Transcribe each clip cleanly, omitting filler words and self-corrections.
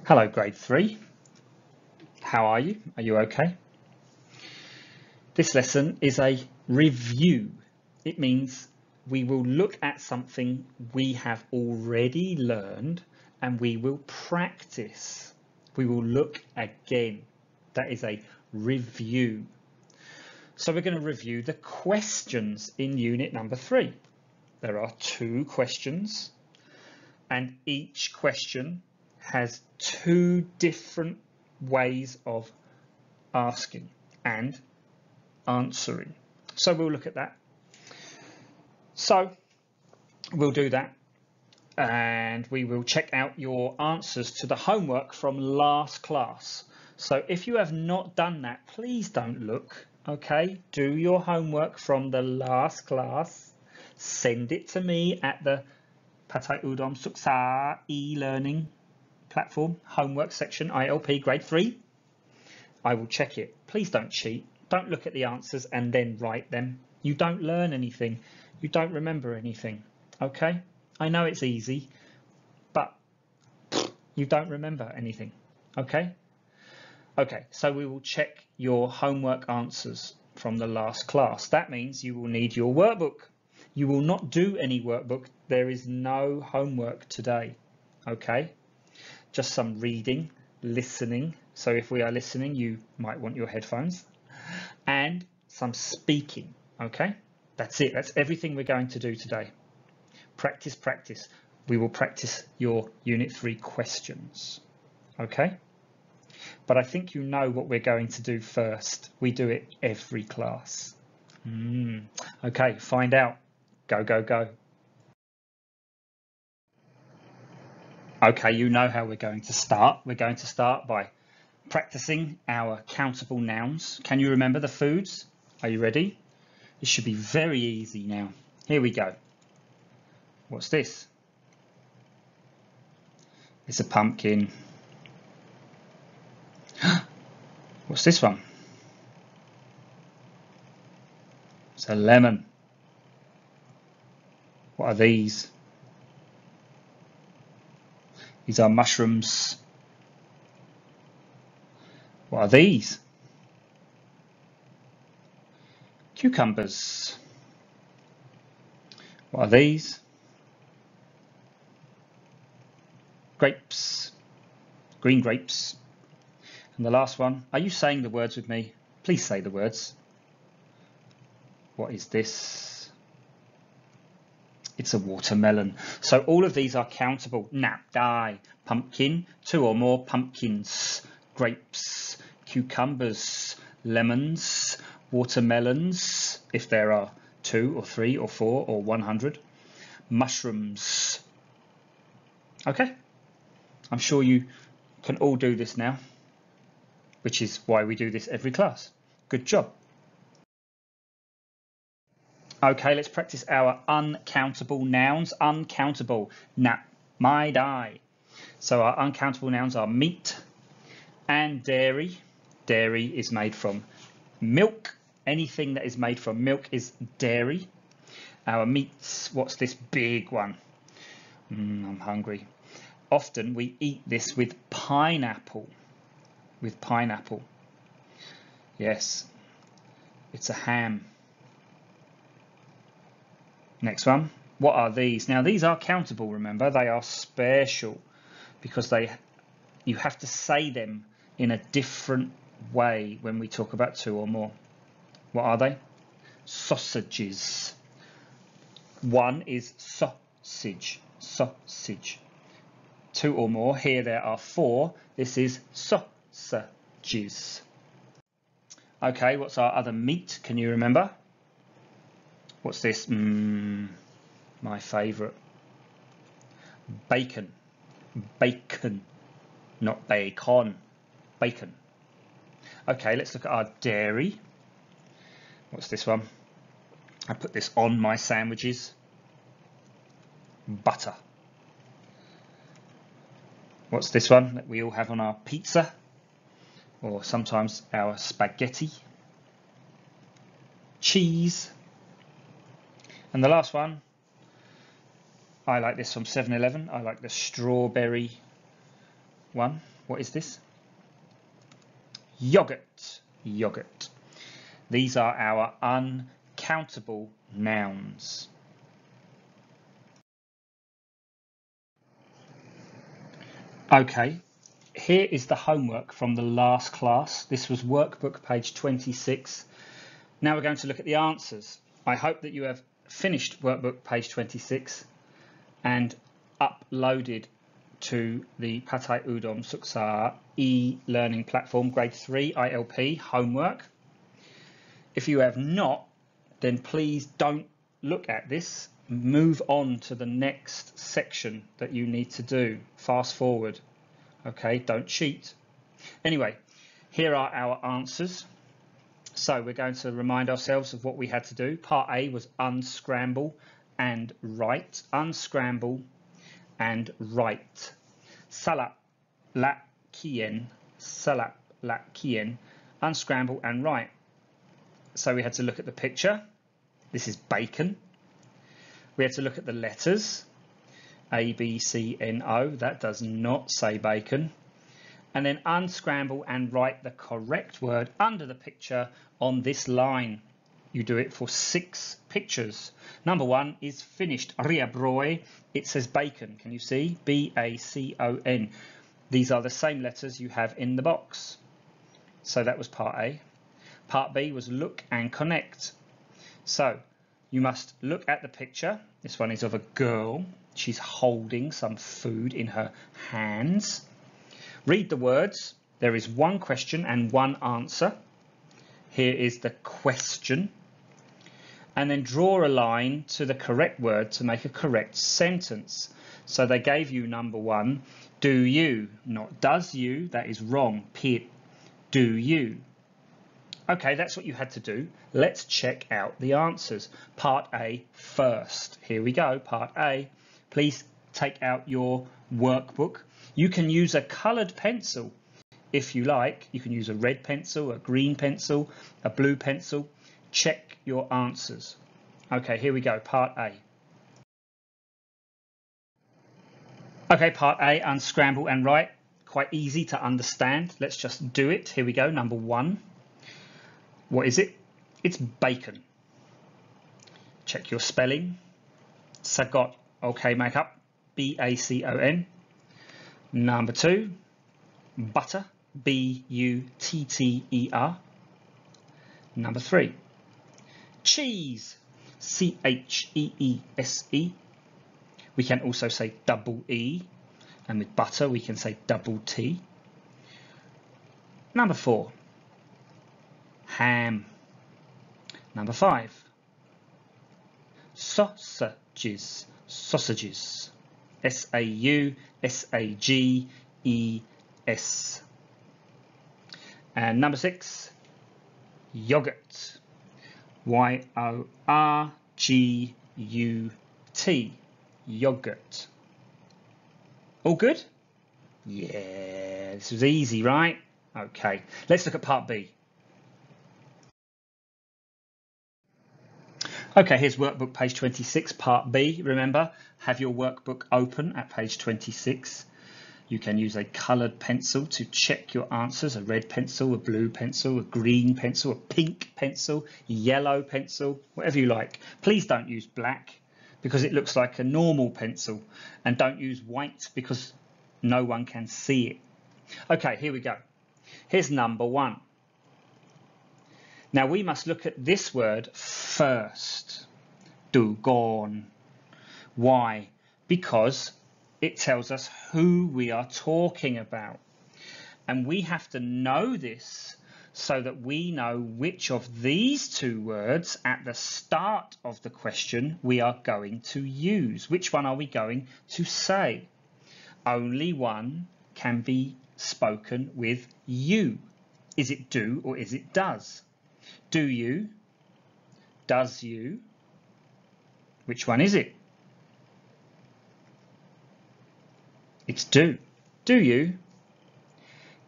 Hello, grade 3. How are you? Are you okay? This lesson is a review. It means we will look at something we have already learned and we will practice. We will look again. That is a review. So we're going to review the questions in unit number 3. There are 2 questions and each question has 2 different ways of asking and answering. So we'll look at that. So we'll do that and we will check out your answers to the homework from last class. So if you have not done that, please don't look, okay? Do your homework from the last class. Send it to me at the Patai Udom Suksa e-learning platform, homework section, ILP grade 3. I will check it. Please don't cheat. Don't look at the answers and then write them. You don't learn anything. You don't remember anything. Okay? I know it's easy, but you don't remember anything. Okay? Okay, so we will check your homework answers from the last class. That means you will need your workbook. You will not do any workbook. There is no homework today. Okay? Just some reading, listening. So if we are listening, you might want your headphones, and some speaking. Okay, that's it. That's everything we're going to do today. Practice, practice. We will practice your Unit 3 questions. Okay, but I think you know what we're going to do first. We do it every class. Okay, find out. Go, go, go. Okay, you know how we're going to start. We're going to start by practicing our countable nouns. Can you remember the foods? Are you ready? This should be very easy now. Here we go. What's this? It's a pumpkin. What's this one? It's a lemon. What are these? These are mushrooms. What are these? Cucumbers. What are these? Grapes. Green grapes. And the last one, are you saying the words with me? Please say the words. What is this? It's a watermelon. So all of these are countable. Nap, die, pumpkin, 2 or more pumpkins, grapes, cucumbers, lemons, watermelons, if there are 2 or 3 or 4 or 100, mushrooms. Okay, I'm sure you can all do this now, which is why we do this every class. Good job. Okay, let's practice our uncountable nouns. Uncountable, nap, mai, die. So our uncountable nouns are meat and dairy. Dairy is made from milk. Anything that is made from milk is dairy. Our meats, what's this big one? I'm hungry. Often we eat this with pineapple. With pineapple. Yes, it's a ham. Next one. What are these? Now these are countable, remember. They are special because you have to say them in a different way when we talk about 2 or more. What are they? Sausages. 1 is sausage. Sausage. 2 or more. Here there are 4. This is sausages. Okay, what's our other meat? Can you remember? What's this? My favourite. Bacon. Bacon. Not bacon. Bacon. Okay, let's look at our dairy. What's this one? I put this on my sandwiches. Butter. What's this one that we all have on our pizza? Or sometimes our spaghetti. Cheese. And the last one, I like this from 7-Eleven. I like the strawberry one. What is this? Yogurt. Yogurt. These are our uncountable nouns. Okay, here is the homework from the last class. This was workbook page 26. Now we're going to look at the answers. I hope that you have finished workbook page 26 and uploaded to the Patay Udom Suksa e-learning platform, grade 3 ILP homework. If you have not, then please don't look at this. Move on to the next section that you need to do. Fast forward. Okay, don't cheat. Anyway, here are our answers. So we're going to remind ourselves of what we had to do. Part A was unscramble and write. Unscramble and write. Salap la kien. Salap la kien. Unscramble and write. So we had to look at the picture. This is bacon. We had to look at the letters. A, B, C, N, O. That does not say bacon. And then unscramble and write the correct word under the picture on this line. You do it for 6 pictures. Number 1 is finished. Riabroy. It says bacon. Can you see? B-A-C-O-N. These are the same letters you have in the box. So that was part A. Part B was look and connect. So you must look at the picture. This one is of a girl. She's holding some food in her hands. Read the words. There is 1 question and 1 answer. Here is the question. And then draw a line to the correct word to make a correct sentence. So they gave you number 1. Do you, not does you. That is wrong. Pit. Do you. Okay, that's what you had to do. Let's check out the answers. Part A first. Here we go, part A. Please take out your workbook. You can use a coloured pencil if you like. You can use a red pencil, a green pencil, a blue pencil. Check your answers. Okay, here we go, part A. Okay, part A, unscramble and write. Quite easy to understand. Let's just do it. Here we go, number 1. What is it? It's bacon. Check your spelling. Sagot. Okay, make up. B-A-C-O-N. Number 2. Butter. B-U-T-T-E-R. Number 3. Cheese. C-H-E-E-S-E. We can also say double E. And with butter, we can say double T. Number 4. Ham. Number 5. Sausages. Sausages. S-A-U-S-A-G-E-S. And number 6. Yogurt. Y-O-R-G-U-T. Yogurt. All good? Yeah, this was easy, right? Okay, let's look at part B. Okay, here's workbook page 26, part B. Remember, have your workbook open at page 26. You can use a coloured pencil to check your answers, a red pencil, a blue pencil, a green pencil, a pink pencil, yellow pencil, whatever you like. Please don't use black because it looks like a normal pencil, and don't use white because no one can see it. Okay, here we go. Here's number 1. Now we must look at this word first. Dugon. Why? Because it tells us who we are talking about. And we have to know this so that we know which of these 2 words at the start of the question we are going to use. Which one are we going to say? Only one can be spoken with you. Is it do or is it does? Do you? Does you? Which one is it? It's do. Do you?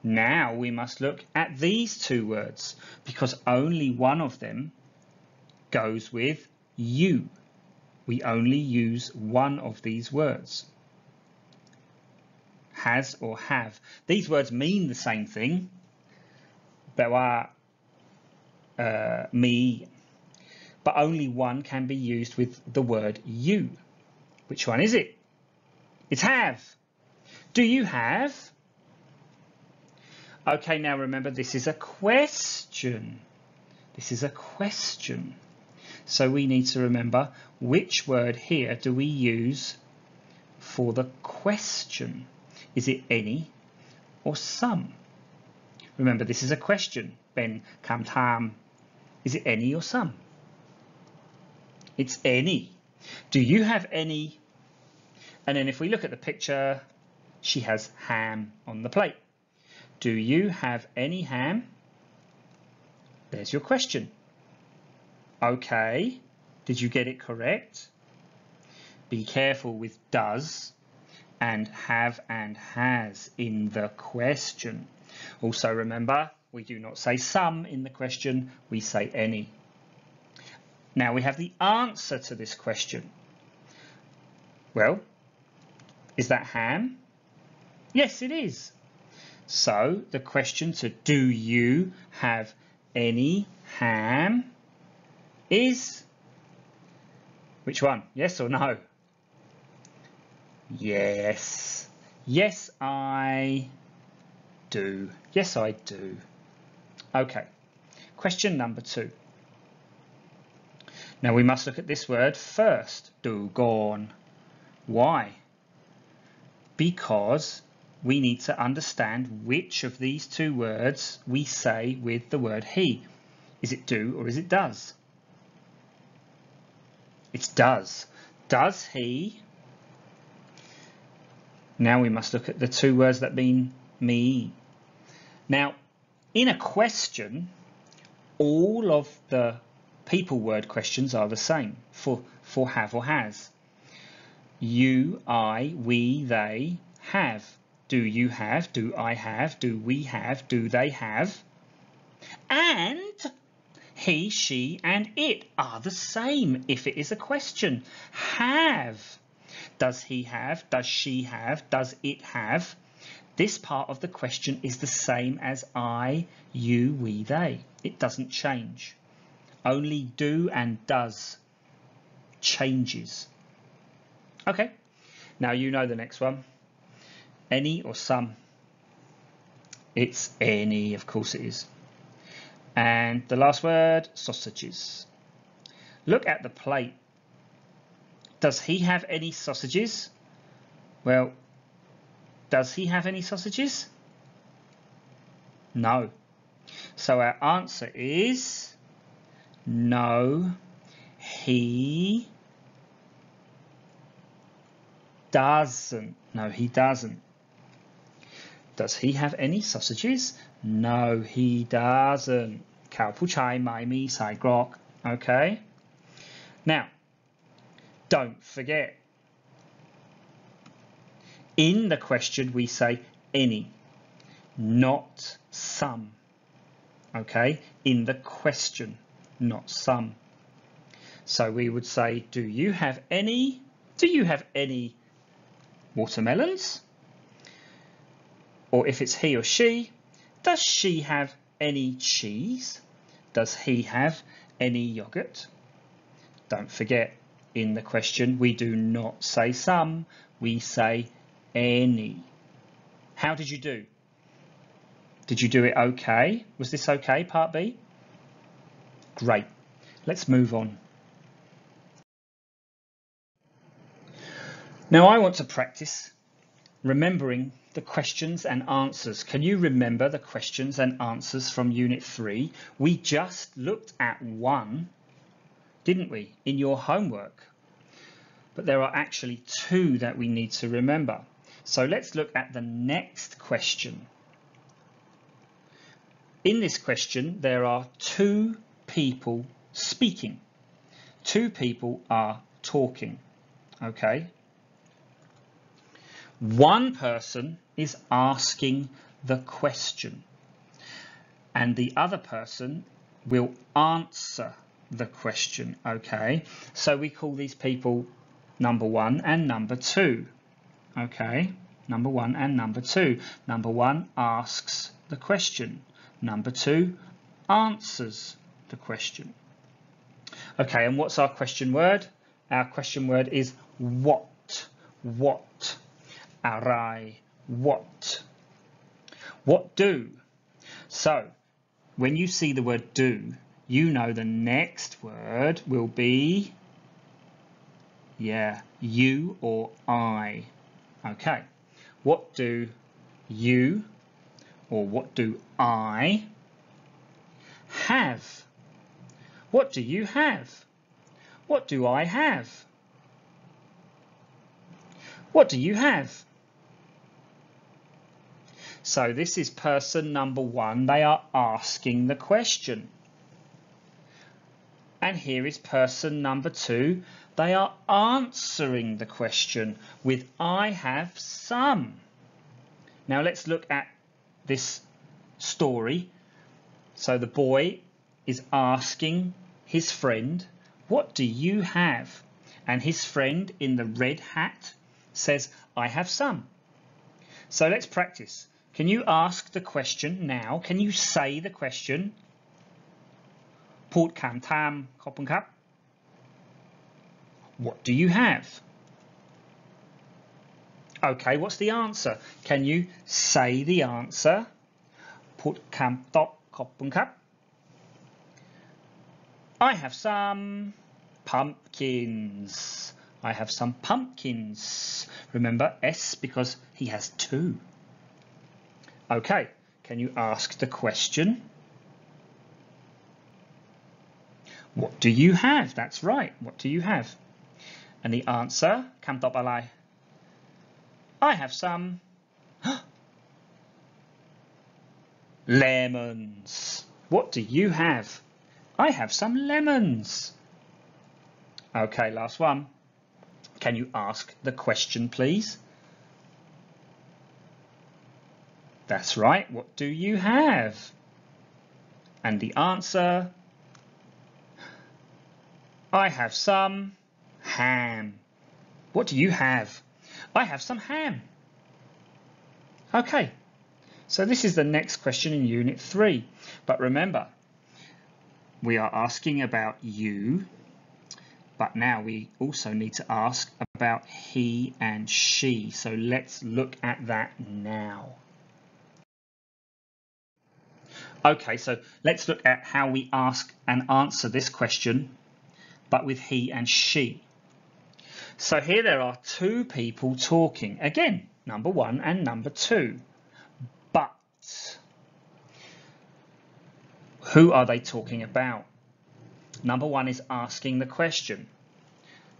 Now we must look at these 2 words because only one of them goes with you. We only use one of these words. has or have. These words mean the same thing. แปลว่ามี but only one can be used with the word you. Which one is it? It's have. Do you have? Okay, now remember this is a question. This is a question. So we need to remember which word here do we use for the question. Is it any or some? Remember this is a question. เป็นคำถาม Is it any or some? It's any. Do you have any? And then if we look at the picture, she has ham on the plate. Do you have any ham? There's your question. Okay, did you get it correct? Be careful with does and have and has in the question. Also remember, we do not say some in the question, we say any. Now we have the answer to this question. Well, is that ham? Yes, it is. So the question to do you have any ham is which one? Yes or no? Yes. Yes, I do. Yes, I do. Okay. Question number 2. Now we must look at this word first. ดูก่อน Why? Because we need to understand which of these two words we say with the word he. Is it do or is it does? It's does. Does he? Now we must look at the two words that mean me. Now, in a question, all of the people word questions are the same for have or has. You, I, we, they have. Do you have? Do I have? Do we have? Do they have? And he, she, and it are the same if it is a question. Have. Does he have? Does she have? Does it have? This part of the question is the same as I, you, we, they. It doesn't change. Only do and does changes. Okay, now you know the next one. Any or some? It's any, of course it is. And the last word, sausages. Look at the plate. Does he have any sausages? Well, does he have any sausages? No. So our answer is no, he doesn't. No, he doesn't. Does he have any sausages? No, he doesn't. เขาผู้ชายไม่มีไส้กรอก Okay. Now, don't forget. In the question, we say any, not some. Okay. In the question, not some. So we would say, do you have any? Do you have any watermelons? Or if it's he or she, does she have any cheese? Does he have any yogurt? Don't forget, in the question, we do not say some, we say any. How did you do? Did you do it okay? Was this okay, part B? Great. Let's move on. Now I want to practice remembering the questions and answers. Can you remember the questions and answers from Unit 3? We just looked at one, didn't we, in your homework? But there are actually 2 that we need to remember. So let's look at the next question. In this question, there are 2 people speaking. 2 people are talking. Okay? One person is asking the question, and the other person will answer the question. Okay, so we call these people number 1 and number 2. Okay, number 1 and number 2. Number 1 asks the question. Number 2 answers the question. Okay, and what's our question word? Our question word is what. What. Arai. What. What do? So, when you see the word do, you know the next word will be, you or I. Okay, what do you or what do I have? What do you have? What do I have? What do you have? So this is person number 1. They are asking the question. And here is person number 2. They are answering the question with I have some. Now let's look at this story. So the boy is asking his friend, what do you have? And his friend in the red hat says, I have some. So let's practice. Can you ask the question now? Can you say the question? พูดคำถาม ขอบคุณครับ What do you have? Okay, what's the answer? Can you say the answer? พูดคำตอบ ขอบคุณครับ I have some pumpkins. I have some pumpkins. Remember S because he has 2. Okay, can you ask the question? What do you have? That's right. What do you have? And the answer, คำตอบอะไร I have some lemons. What do you have? I have some lemons. Okay, last one. Can you ask the question, please? That's right. What do you have? And the answer, I have some ham. What do you have? I have some ham. Okay, so this is the next question in Unit 3. But remember, we are asking about you, but now we also need to ask about he and she. So let's look at that now. Okay, so let's look at how we ask and answer this question, but with he and she. So here there are 2 people talking. Again, number 1 and number 2. But who are they talking about? Number 1 is asking the question.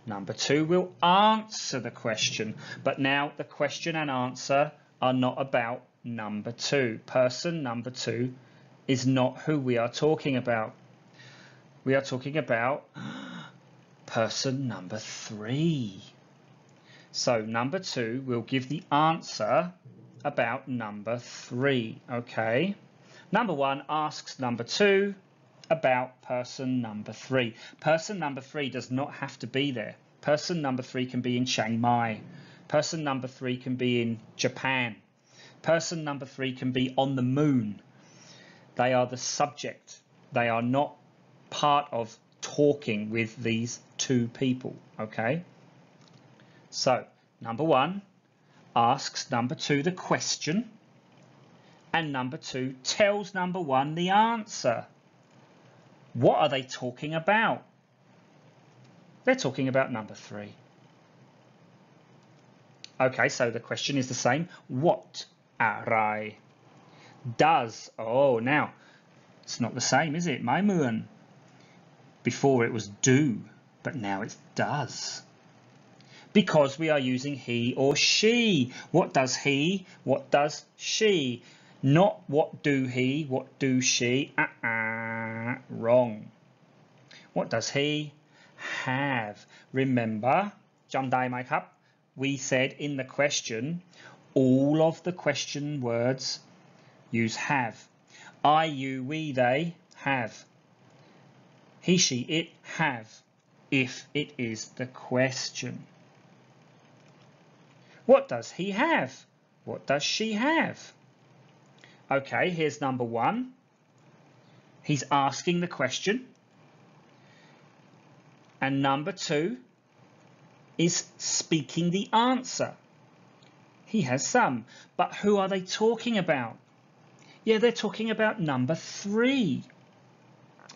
Number 2 will answer the question. But now the question and answer are not about number 2. Person number 2 is not who we are talking about. We are talking about person number 3. So number 2 will give the answer about number 3. Okay. Number 1 asks number 2 about person number 3. Person number 3 does not have to be there. Person number 3 can be in Chiang Mai. Person number 3 can be in Japan. Person number 3 can be on the moon. They are the subject. They are not part of talking with these 2 people, okay? So, number 1 asks number 2 the question, and number 2 tells number 1 the answer. What are they talking about? They're talking about number 3. Okay, so the question is the same. What? Arai. Does. Oh, now, it's not the same, is it? ไม่เหมือน Before it was do, but now it's does. Because we are using he or she. What does he? What does she? Not what do he? What do she? Wrong. What does he have? Remember, จำได้ไหมครับ We said in the question, all of the question words use have. I, you, we, they have. He, she, it have if it is the question. What does he have? What does she have? Okay, here's number 1. He's asking the question. And number 2 is speaking the answer. He has some. But who are they talking about? Yeah, they're talking about number 3.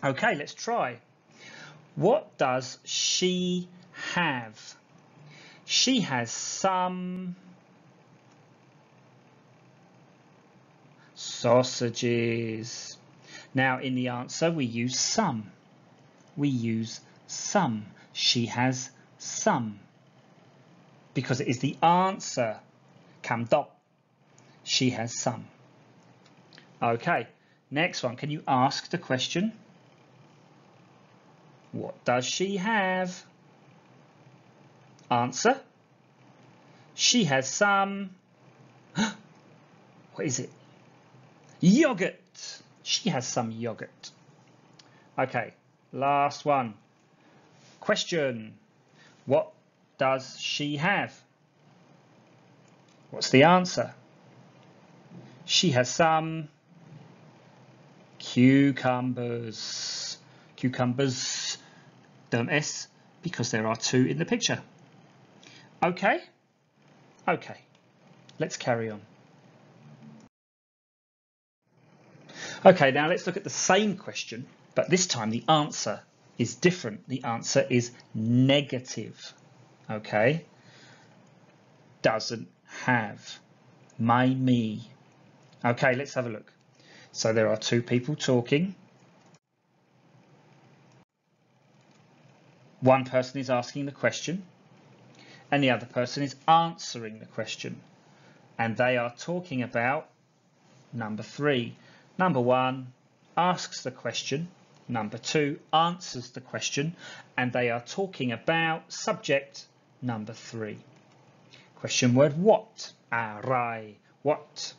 Okay, let's try. What does she have? She has some sausages. Now, in the answer, we use some. We use some. She has some. Because it is the answer. Cam dop. She has some. Okay, next one. Can you ask the question? What does she have? Answer. She has some. What is it? Yogurt. She has some yogurt. Okay, last one. Question. What does she have? What's the answer? She has some cucumbers. Cucumbers. Don't S because there are 2 in the picture. Okay? Okay. Let's carry on. Okay, now let's look at the same question, but this time the answer is different. The answer is negative. Okay? Doesn't have. My, me. Okay, let's have a look. So there are 2 people talking. One person is asking the question and the other person is answering the question. And they are talking about number 3. Number 1 asks the question. Number 2 answers the question. And they are talking about subject number 3. Question word what? Arai. What?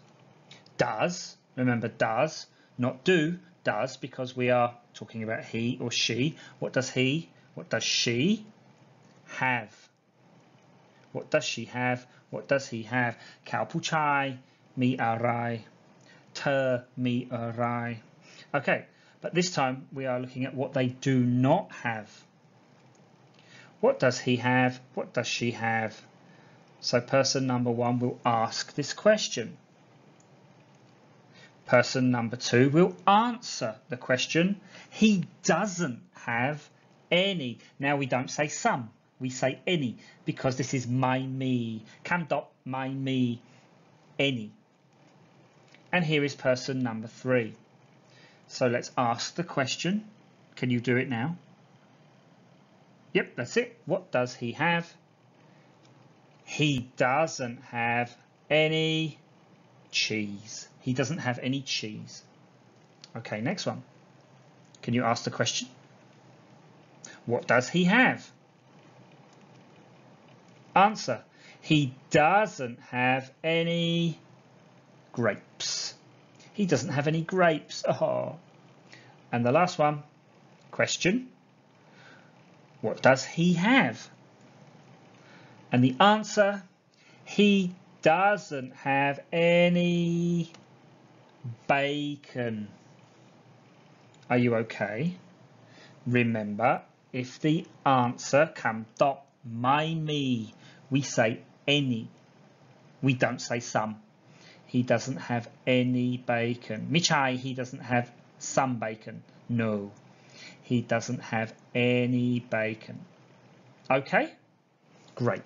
Does. Remember does, not do. Does, because we are talking about he or she. What does he? What does she have? What does she have? What does he have? Khao pu chai, mi arai. Ter, mi arai. Okay, but this time we are looking at what they do not have. What does he have? What does she have? So person number 1 will ask this question. Person number 2 will answer the question. He doesn't have any. Now we don't say some, we say any, because this is my, me. Cam dot, my, me, any. And here is person number 3. So let's ask the question. Can you do it now? Yep, that's it. What does he have? He doesn't have any cheese. He doesn't have any cheese. Okay, next one. Can you ask the question? What does he have? Answer. He doesn't have any grapes. He doesn't have any grapes. Oh. And the last one. Question. What does he have? And the answer. He doesn't have any bacon. Are you okay? Remember, if the answer comes dot my, me, we say any. We don't say some. He doesn't have any bacon. Michai, he doesn't have some bacon. No, he doesn't have any bacon. Okay? Great.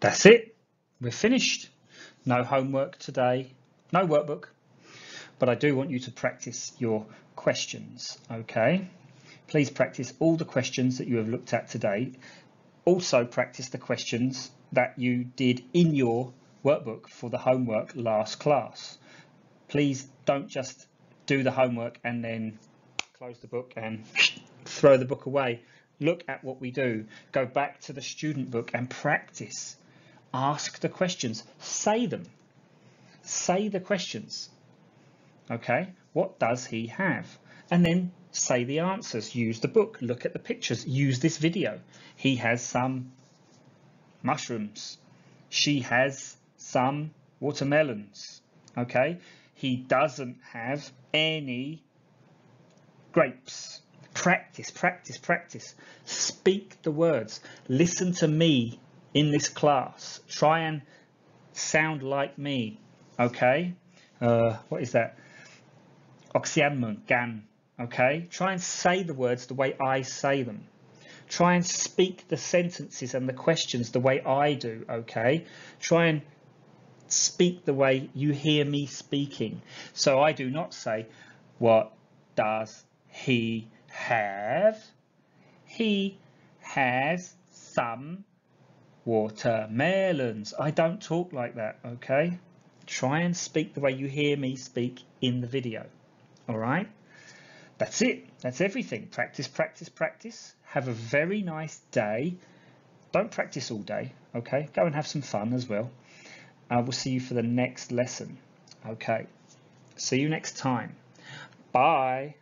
That's it. We're finished. No homework today. No workbook. But I do want you to practice your questions. Okay? Please practice all the questions that you have looked at today. Also practice the questions that you did in your workbook for the homework last class. Please don't just do the homework and then close the book and throw the book away. Look at what we do. Go back to the student book and practice. Ask the questions. Say them. Say the questions. Okay? What does he have? And then say the answers, use the book, look at the pictures, use this video. He has some mushrooms. She has some watermelons. Okay? He doesn't have any grapes. Practice, practice, practice. Speak the words. Listen to me in this class. Try and sound like me. Okay? What is that? Oxianmun, gan. Okay? Try and say the words the way I say them. Try and speak the sentences and the questions the way I do. Okay? Try and speak the way you hear me speaking. So I do not say, what does he have? He has some watermelons. I don't talk like that, okay? Try and speak the way you hear me speak in the video. All right? That's it. That's everything. Practice, practice, practice. Have a very nice day. Don't practice all day, okay? Go and have some fun as well. We'll see you for the next lesson. Okay. See you next time. Bye.